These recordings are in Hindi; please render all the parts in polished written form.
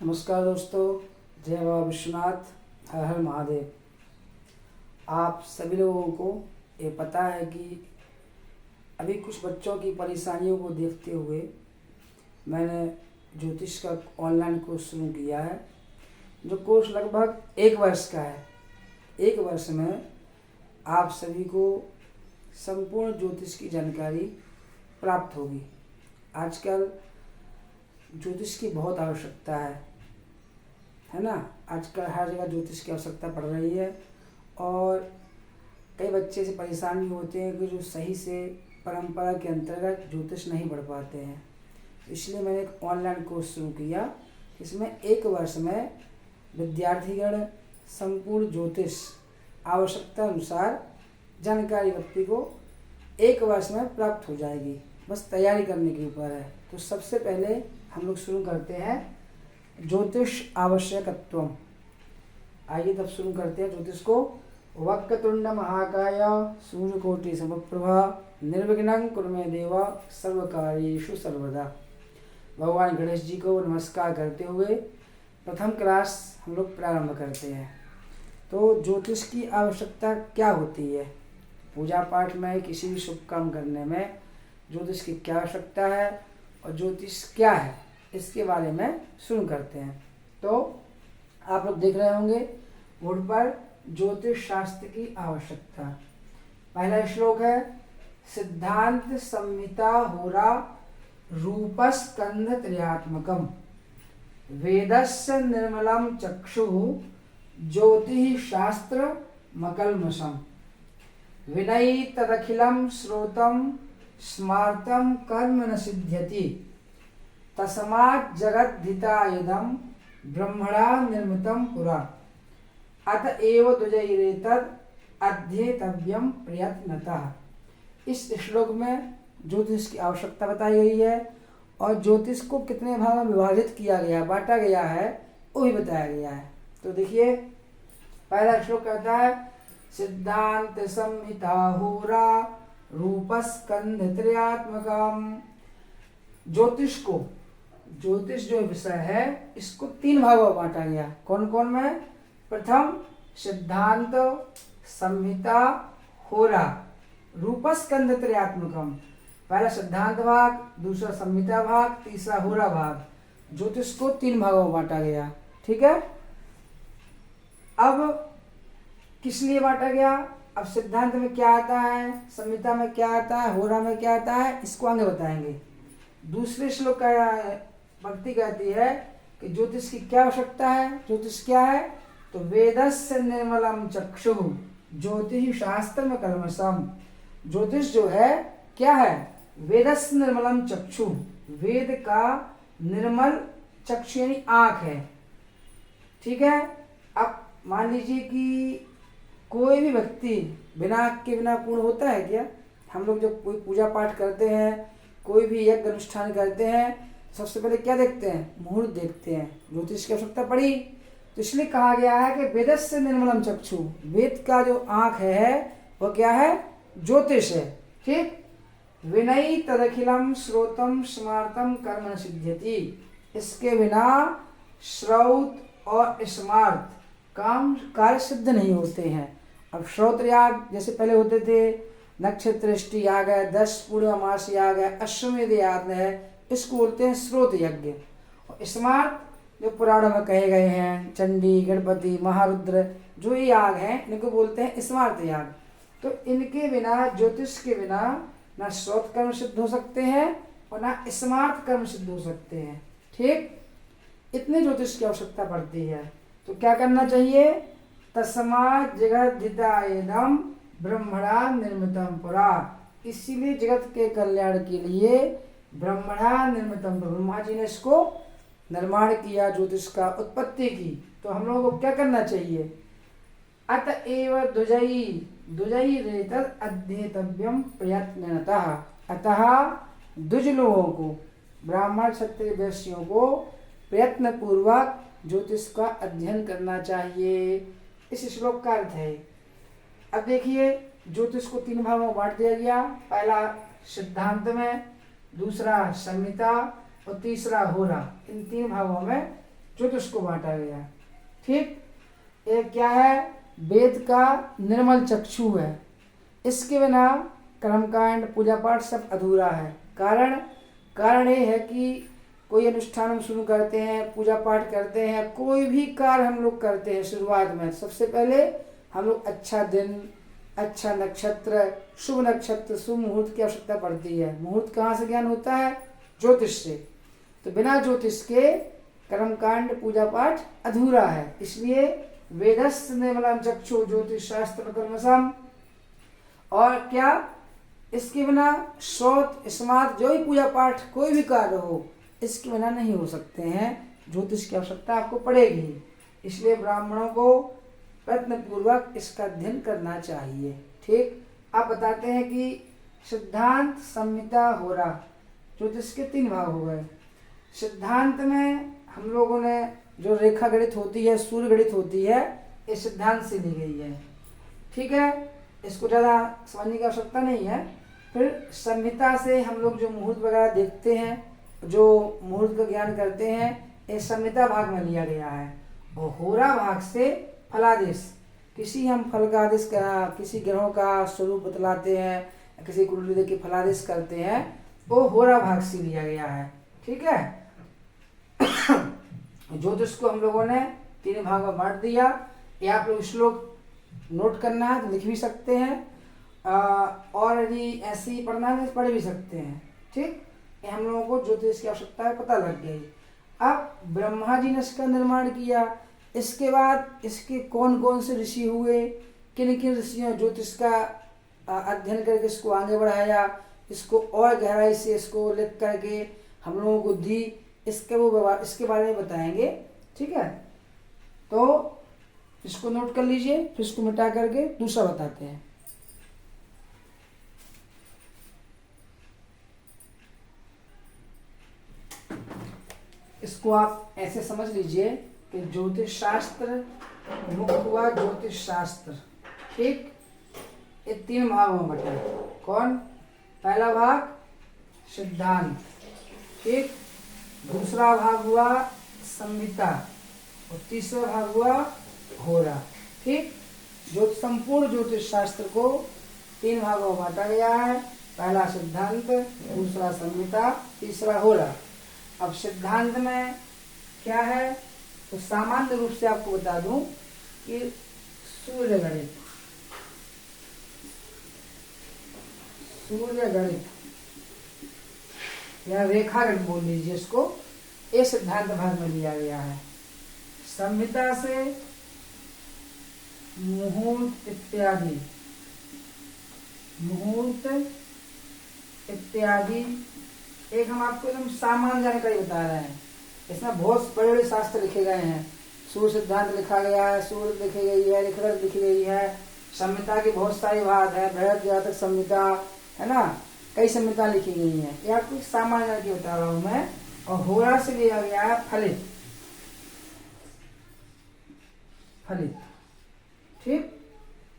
नमस्कार दोस्तों, जय बाबा विश्वनाथ, हर हर महादेव। आप सभी लोगों को ये पता है कि अभी कुछ बच्चों की परेशानियों को देखते हुए मैंने ज्योतिष का ऑनलाइन कोर्स शुरू किया है, जो कोर्स लगभग 1 वर्ष का है। 1 वर्ष में आप सभी को संपूर्ण ज्योतिष की जानकारी प्राप्त होगी। आजकल ज्योतिष की बहुत आवश्यकता है ना। आजकल हर जगह ज्योतिष की आवश्यकता पड़ रही है और कई बच्चे से परेशान भी होते हैं कि जो सही से परंपरा के अंतर्गत ज्योतिष नहीं पढ़ पाते हैं। इसलिए मैंने एक ऑनलाइन कोर्स शुरू किया। इसमें 1 वर्ष में विद्यार्थीगण संपूर्ण ज्योतिष आवश्यकता अनुसार जानकारी व्यक्ति को 1 वर्ष में प्राप्त हो जाएगी। बस तैयारी करने के ऊपर है। तो सबसे पहले हम लोग शुरू करते हैं ज्योतिष आवश्यकत्वम। आइए तब शुरू करते हैं ज्योतिष को। वक्रतुंड महाकाय सूर्यकोटि समप्रभा निर्विघ्नं कुरु मे देव सर्वकार्येषु सर्वदा। भगवान गणेश जी को नमस्कार करते हुए प्रथम क्लास हम लोग प्रारंभ करते हैं। तो ज्योतिष की आवश्यकता क्या होती है? पूजा पाठ में, किसी भी शुभ काम करने में ज्योतिष की क्या आवश्यकता है और ज्योतिष क्या है, इसके बारे में शुरू करते हैं। तो आप लोग देख रहे होंगे बोर्ड पर ज्योतिष शास्त्र की आवश्यकता। पहला श्लोक है, सिद्धांत संहिता होरा रूपस्कंध त्रयात्मकम वेदस्य निर्मलम चक्षु ज्योतिः शास्त्र मकल्मषम विनयी तदखिलम श्रोतम स्मार्तम कर्म न सिद्ध्यति तस्मात् जगद्धिता इदं ब्रह्मणा निर्मितं पुरा अत एव द्विजैरेतद् अध्येतव्यं प्रयत्नतः। इस श्लोक में ज्योतिष की आवश्यकता बताई गई है और ज्योतिष को कितने भागों में विभाजित किया गया, बांटा गया है, वो भी बताया गया है। तो देखिए, पहला श्लोक कहता है, सिद्धांत संहिता होरा रूपस्कंध त्रयात्मकम। ज्योतिष जो विषय है इसको 3 भागों में बांटा गया। कौन कौन में? प्रथम सिद्धांत संहिता होरा रूपस्कंध त्रयात्मकम। पहला सिद्धांत भाग, दूसरा संहिता भाग, तीसरा होरा भाग। ज्योतिष को 3 भागों में बांटा गया। ठीक है। अब किस लिए बांटा गया? अब सिद्धांत में क्या आता है, संहिता में क्या आता है, होरा में क्या आता है, इसको आगे बताएंगे। दूसरे श्लोक का भक्ति कहती है कि ज्योतिष की क्या आवश्यकता है। ज्योतिष क्या है? तो वेदस्य निर्मलम चक्षु ज्योतिष शास्त्र में कल्मषम। ज्योतिष जो है क्या है? वेदस्य निर्मलम चक्षु, वेद का निर्मल चक्षु यानी आंख है। ठीक है। अब मान लीजिए कि कोई भी व्यक्ति बिना आँख के बिना पूर्ण होता है क्या? हम लोग जब कोई पूजा पाठ करते हैं, कोई भी यज्ञ अनुष्ठान करते हैं, सबसे पहले क्या देखते हैं? मुहूर्त देखते हैं। ज्योतिष की आवश्यकता पड़ी, तो इसलिए कहा गया है कि वेदस्य निर्मलम चक्षु, वेद का जो आँख है वह क्या है? ज्योतिष है। ठीक। विनयी तदखिलम श्रोतम स्मार्तम कर्म न सिद्ध्यति। इसके बिना श्रौत और स्मार्त काम कार्य सिद्ध नहीं होते हैं। अब श्रोत्र याग जैसे पहले होते थे, नक्षत्रष्टि याग है, 10 पूर्णमास याग है, अश्वमेध याग है, इसको बोलते हैं श्रोत यज्ञ। और स्मार्त जो पुराणों में कहे गए हैं, चंडी, गणपति, महारुद्र जो ये याग हैं, इनको बोलते हैं स्मार्त याग। तो इनके बिना, ज्योतिष के बिना ना श्रोत कर्म सिद्ध हो सकते हैं और ना स्मार्त कर्म सिद्ध हो सकते हैं। ठीक। इतने ज्योतिष की आवश्यकता पड़ती है। तो क्या करना चाहिए? तस्मात् जगद्धितायेदं ब्रह्मणा निर्मितं पुरा। इसीलिए जगत के कल्याण के लिए ब्रह्मणा निर्मितं, ब्रह्मा जी ने इसको निर्माण किया, ज्योतिष का उत्पत्ति की। तो हम लोगों को क्या करना चाहिए? अत एव द्विजैरेतद् अध्येतव्यं प्रयत्नतः। अतः द्विज लोगों को, ब्राह्मण क्षत्रिय वैश्यों को प्रयत्न पूर्वक ज्योतिष का अध्ययन करना चाहिए। इस श्लोक का अर्थ है। अब देखिए, ज्योतिष को 3 भागों में बांट दिया गया। पहला सिद्धांत में, दूसरा संहिता और तीसरा होरा। इन 3 भागों में ज्योतिष को बांटा गया। ठीक, एक क्या है, वेद का निर्मल चक्षु है, इसके बिना कर्मकांड पूजा पाठ सब अधूरा है। कारण ये है कि कोई अनुष्ठान हम शुरू करते हैं, पूजा पाठ करते हैं, कोई भी कार्य हम लोग करते हैं, शुरुआत में सबसे पहले हम लोग अच्छा दिन, अच्छा नक्षत्र, शुभ नक्षत्र, शुभ मुहूर्त की आवश्यकता पड़ती है। मुहूर्त कहाँ से ज्ञान होता है? ज्योतिष से। तो बिना ज्योतिष के कर्मकांड पूजा पाठ अधूरा है। इसलिए वेदस्य निर्मलम चक्षु ज्योतिष शास्त्र कर्मसम। और क्या, इसके बिना श्रोत स्मार्त जो भी पूजा पाठ कोई भी कार्य हो, इसके बिना नहीं हो सकते हैं। ज्योतिष की आवश्यकता आपको पड़ेगी। इसलिए ब्राह्मणों को प्रयत्न पूर्वक इसका अध्ययन करना चाहिए। ठीक, आप बताते हैं कि सिद्धांत, संहिता, होरा, ज्योतिष के 3 भाग हो गए। सिद्धांत में हम लोगों ने जो रेखा गणित होती है, सूर्य गणित होती है, ये सिद्धांत से ली गई है। ठीक है, इसको ज़्यादा समझने की आवश्यकता नहीं है। फिर संहिता से हम लोग जो मुहूर्त वगैरह देखते हैं, जो मुहूर्त का ज्ञान करते हैं, ये संहिता भाग में लिया गया है। और होरा भाग से फलादेश, किसी हम फल का आदेश का, किसी ग्रहों का स्वरूप बतलाते हैं, किसी कुंडली देख के फलादेश करते हैं, वो होरा भाग से लिया गया है। ठीक है, ज्योतिष को हम लोगों ने 3 भाग में बांट दिया। ये आप लोग श्लोक नोट करना है तो लिख भी सकते हैं, और यदि ऐसे ही पढ़ना है तो पढ़ भी सकते हैं। ठीक, ये हम लोगों को ज्योतिष की आवश्यकता है पता लग गई। अब ब्रह्मा जी ने इसका निर्माण किया, इसके बाद इसके कौन कौन से ऋषि हुए, किन किन ऋषियों ज्योतिष का अध्ययन करके इसको आगे बढ़ाया, इसको और गहराई से इसको लिख करके हम लोगों को दी, इसके बारे में बताएंगे। ठीक है, तो इसको नोट कर लीजिए, फिर इसको मिटा करके दूसरा बताते हैं। इसको आप ऐसे समझ लीजिए कि ज्योतिष शास्त्र मुख्य हुआ ज्योतिष शास्त्र। ठीक, ये 3 भागों में बटा। कौन? पहला भाग सिद्धांत, ठीक, दूसरा भाग हुआ संहिता, और तीसरा भाग हुआ होरा। ठीक, जो संपूर्ण ज्योतिष शास्त्र को 3 भागों में बांटा गया है। पहला सिद्धांत, दूसरा संहिता, तीसरा होरा। अब सिद्धांत में क्या है, तो सामान्य रूप से आपको बता दूं कि सूर्य गणित, या रेखा गणित बोल लीजिए इसको, ये सिद्धांत भाग में लिया गया है। संहिता से मुहूर्त इत्यादि एक हम आपको एकदम सामान्य जानकारी बता रहे हैं। इसमें बहुत बड़े बड़े शास्त्र लिखे गए हैं। सूर्य सिद्धांत लिखा गया है, सूर्य लिखी गई है, रेखा लिखी गई है, संहिता के बहुत सारे भाग है, बृहद जातक संहिता है ना, कई संहिता लिखी गई है। ये आपको सामान्य जानकारी बता रहा हूं मैं। और होरा से लिया गया है फलित। ठीक,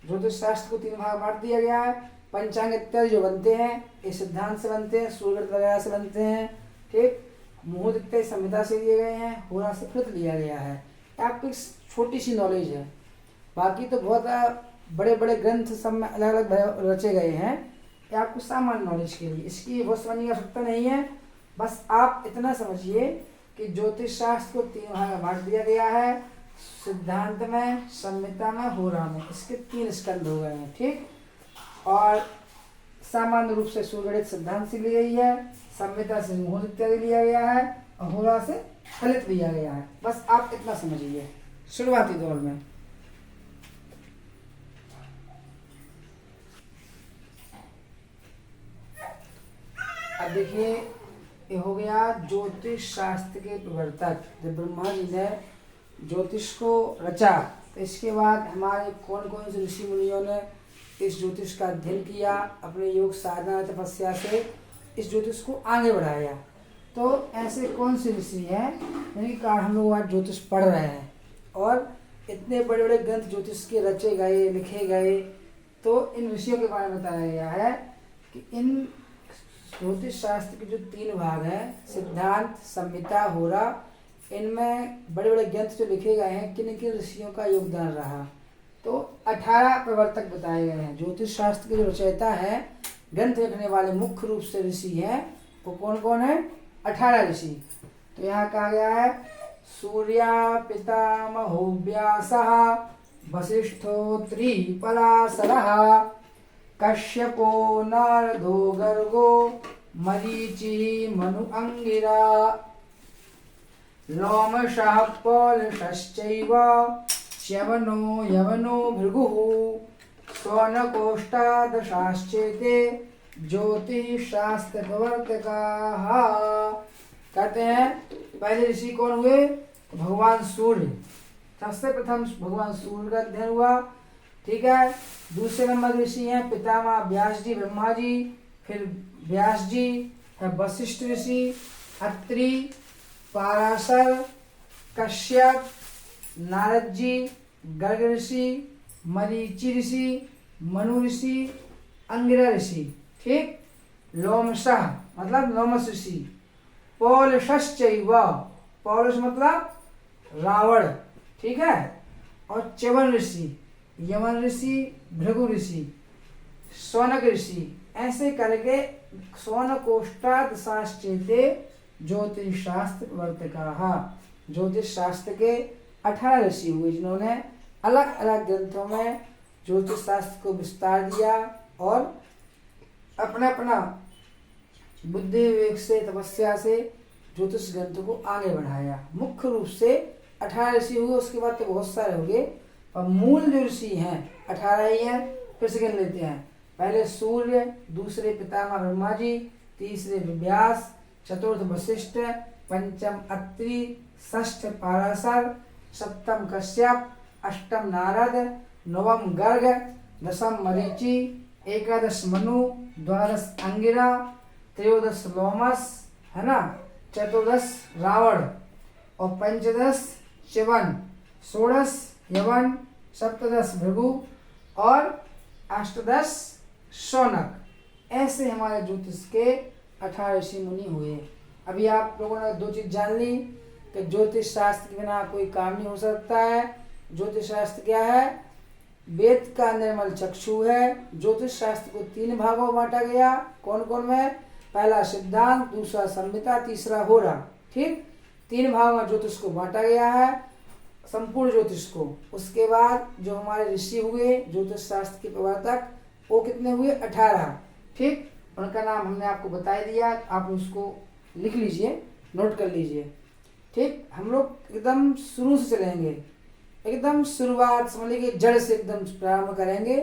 ज्योतिष शास्त्र को 3 भाग बांट दिया गया है। पंचांग इत्यादि जो बनते हैं ये सिद्धांत से बनते हैं, सूर्य वगैरह से बनते हैं। ठीक, मुहूर्त इत्यादि संहिता से लिए गए हैं, होरा से फलित लिया गया है। आपको एक छोटी सी नॉलेज है, बाकी तो बहुत बड़े बड़े ग्रंथ सब में अलग अलग रचे गए हैं। ये आपको सामान्य नॉलेज के लिए, इसकी बहुत समझने की आवश्यकता नहीं है। बस आप इतना समझिए कि ज्योतिष शास्त्र को 3 भाग में बांट दिया गया है, सिद्धांत में, संहिता में, होरा में। इसके 3 स्कंद हो गए हैं। ठीक, और सामान्य रूप से सूर्य सिद्धांत से ली गई है, संहिता से मुहूर्त इत्यादि लिया गया है, और होरा से फलित लिया गया है। बस आप इतना समझिए शुरुआती दौर में। अब देखिए, ये हो गया ज्योतिष शास्त्र के प्रवर्तक। जब ब्रह्मा जी ने ज्योतिष को रचा, तो इसके बाद हमारे कौन कौन से ऋषि मुनियों ने इस ज्योतिष का अध्ययन किया, अपने योग साधना तपस्या से इस ज्योतिष को आगे बढ़ाया। तो ऐसे कौन से ऋषि हैं जिनके कारण हम लोग आज ज्योतिष पढ़ रहे हैं, और इतने बड़े बड़े ग्रंथ ज्योतिष के रचे गए, लिखे गए। तो इन ऋषियों के बारे में बताया गया है कि इन ज्योतिष शास्त्र के जो 3 भाग हैं, सिद्धांत, संहिता, होरा, इनमें बड़े बड़े ग्रंथ जो लिखे गए हैं किन किन ऋषियों का योगदान रहा, तो 18 प्रवर्तक बताए गए हैं। ज्योतिष शास्त्र के जो रचयिता है, ग्रंथ लिखने वाले मुख्य रूप से ऋषि हैं, वो कौन कौन है? 18 ऋषि। तो यहाँ कहा गया है सूर्या पितामहो व्यासः वसिष्ठो त्रिपराशरः कश्यपो नारदो गर्गो मरीचि मनु अंगिरा लोमशः पौलुषश्चैव च्यवनो यवनो भृगुः शौनकोष्टादशाश्चेते ज्योतिषशास्त्र प्रवर्तकाः। कहते हैं पहले ऋषि कौन हुए? भगवान सूर्य। सबसे प्रथम भगवान सूर्य का अध्ययन हुआ, ठीक है। दूसरे नंबर ऋषि हैं पितामह व्यास जी, ब्रह्मा जी, फिर व्यास जी है वशिष्ठ ऋषि, अत्रि, पाराशर, कश्यप, नारद जी, गर्ग ऋषि, मरीचि ऋषि, मनु ऋषि, अंगिरा ऋषि, ठीक। लोमशः मतलब लोमश ऋषि, पौलुषश्चैव, पौलुष मतलब रावण, ठीक है। और च्यवन ऋषि, यमन ऋषि, भृगु ऋषि, शौनक ऋषि, ऐसे करके शौनकोष्टादशाश्चेते ज्योतिष शास्त्र प्रवर्तकाः। ज्योतिष शास्त्र के 18 ऋषि हुए जिन्होंने अलग अलग ग्रंथों में ज्योतिष शास्त्र को विस्तार दिया और अपना अपना बुद्धि विवेक से, तपस्या से ज्योतिष ग्रंथ को आगे बढ़ाया। मुख्य रूप से 18 ऋषि हुए, उसके बाद तो बहुत सारे हो गए, और मूल जो ऋषि हैं 18 ही हैं। फिर से गिन लेते हैं। पहले सूर्य, दूसरे पितामह ब्रह्मा जी, तीसरे व्यास, चतुर्थ वशिष्ठ, पंचम अत्रि, षष्ठ पाराशर, सप्तम कश्यप, अष्टम नारद, नवम गर्ग, दशम मरीचि, एकादश मनु, द्वादश अंगिरा, त्रयोदश लोमस, है ना, चतुर्दश रावण और पंचदश च्यवन, षोडश यवन, सप्तदश भृगु और अष्टदश शौनक। ऐसे हमारे ज्योतिष के 18 ऋषि मुनि हुए। अभी आप लोगों ने 2 चीज जान ली कि ज्योतिष शास्त्र के बिना कोई काम नहीं हो सकता है। ज्योतिष शास्त्र क्या है? वेद का निर्मल चक्षु है। ज्योतिष शास्त्र को 3 भागों में बांटा गया। कौन कौन में? पहला सिद्धांत, दूसरा संहिता, तीसरा होरा, ठीक। 3 भागों में ज्योतिष को बांटा गया है, संपूर्ण ज्योतिष को। उसके बाद जो हमारे ऋषि हुए ज्योतिष शास्त्र के प्रवर्तक, वो कितने हुए? 18, ठीक। उनका नाम हमने आपको बता दिया, आप उसको लिख लीजिए, नोट कर लीजिए, ठीक। हम लोग एकदम शुरू से चलेंगे, एकदम शुरुआत समझ लीजिए, जड़ से एकदम प्रारंभ करेंगे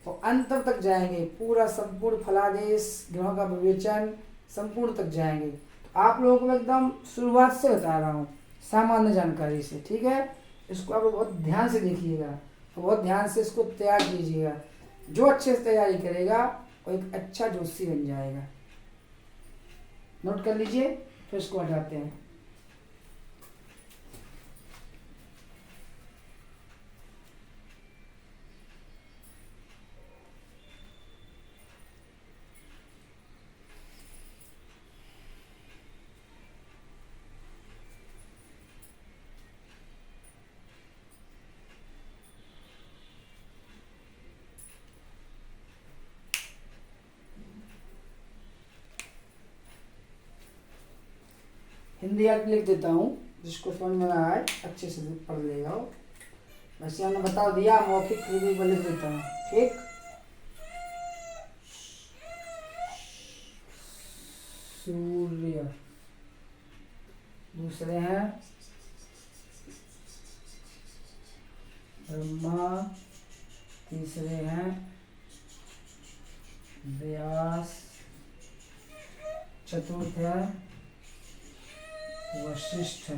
और अंत तक जाएंगे। पूरा संपूर्ण फलादेश, ग्रहों का विवेचन, संपूर्ण तक जाएंगे। तो आप लोगों को एकदम शुरुआत से बता रहा हूँ, सामान्य जानकारी से, ठीक है। इसको आप बहुत ध्यान से देखिएगा, बहुत ध्यान से इसको तैयार कीजिएगा। जो अच्छे से तैयारी करेगा वो एक अच्छा ज्योतिषी बन जाएगा। नोट कर लीजिए, फिर इसको हटाते हैं। हिंदी अर्थ लिख देता हूँ, जिसको समझ में ना आए अच्छे से पढ़ लेगा। वैसे हमने बता दिया, मौखिक रूप में लिख देता हूँ, ठीक। सूर्य, दूसरे हैं ब्रह्मा, तीसरे हैं व्यास, चतुर्थ है वशिष्ठ,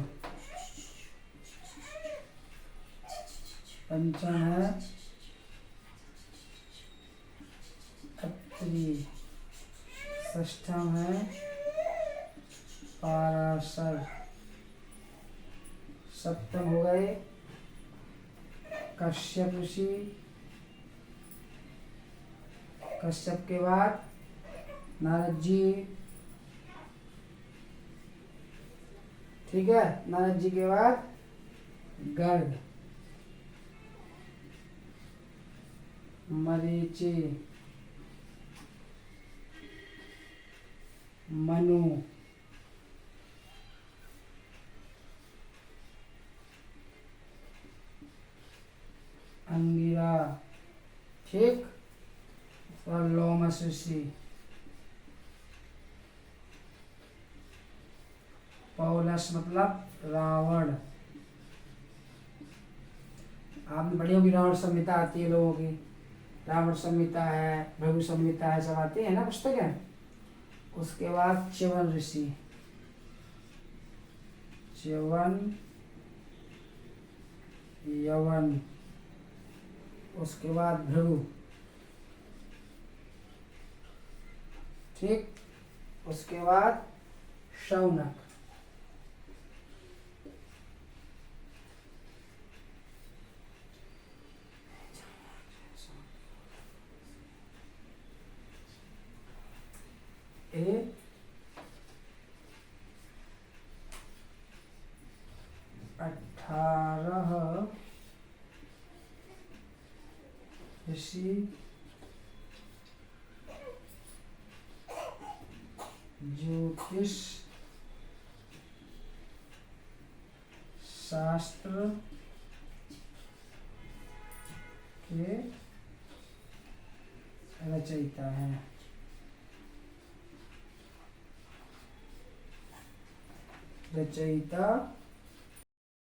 पंचम है अत्रि, षष्ठम है पाराशर, सप्तम हो गए कश्यप ऋषि, कश्यप के बाद नारद जी, ठीक है, नारद जी के बाद गर्ग, मरीचि, मनु, अंगिरा, ठीक, और लोमस ऋषि, पौलस मतलब रावण। आपने पढ़ी होगी रावण संहिता आती है लोगों की, रावण संहिता है, भृगु संहिता है, सब आती है ना पुस्तक है। उसके बाद च्यवन ऋषि, च्यवन, यवन, उसके बाद भृगु, ठीक, उसके बाद शौनक। ए 18 ऋषि ज्योतिष शास्त्र के रचयिता हैं। रचयिता